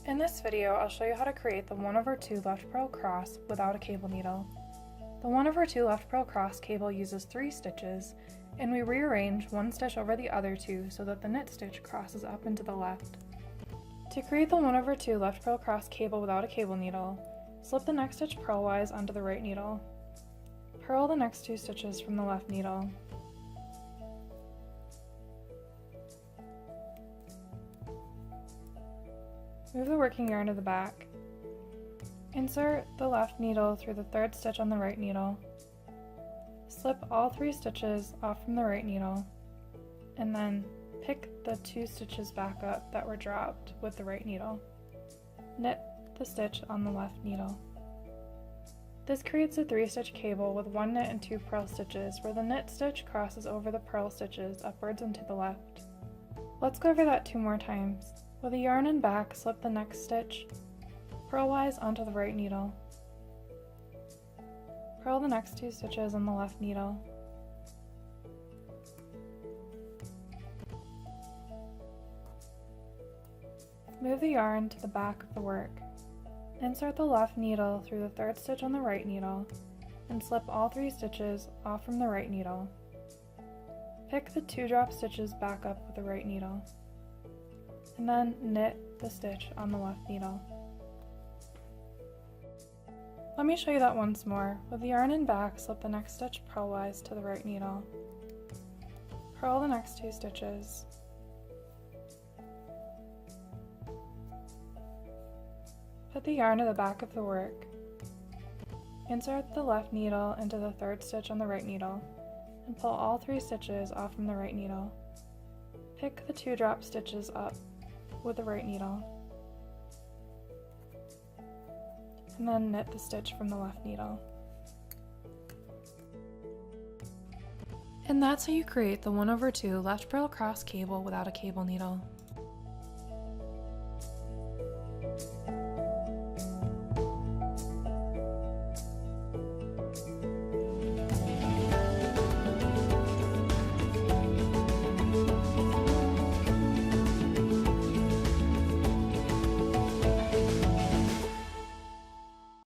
In this video, I'll show you how to create the 1/2 left purl cross without a cable needle. The 1/2 left purl cross cable uses 3 stitches, and we rearrange one stitch over the other 2 so that the knit stitch crosses up and to the left. To create the 1/2 left purl cross cable without a cable needle, slip the next stitch purlwise onto the right needle. Purl the next 2 stitches from the left needle. Move the working yarn to the back. Insert the left needle through the 3rd stitch on the right needle. Slip all 3 stitches off from the right needle, and then pick the 2 stitches back up that were dropped with the right needle. Knit the stitch on the left needle. This creates a 3-stitch cable with 1 knit and 2 purl stitches, where the knit stitch crosses over the purl stitches upwards and to the left. Let's go over that 2 more times. With the yarn and back, slip the next stitch purlwise onto the right needle. Purl the next 2 stitches on the left needle. Move the yarn to the back of the work. Insert the left needle through the 3rd stitch on the right needle and slip all 3 stitches off from the right needle. Pick the 2 drop stitches back up with the right needle, and then knit the stitch on the left needle. Let me show you that once more. With the yarn and back, slip the next stitch purlwise to the right needle. Purl the next 2 stitches. Put the yarn to the back of the work. Insert the left needle into the 3rd stitch on the right needle and pull all 3 stitches off from the right needle. Pick the 2 drop stitches up with the right needle, and then knit the stitch from the left needle. And that's how you create the 1/2 left purl cross cable without a cable needle.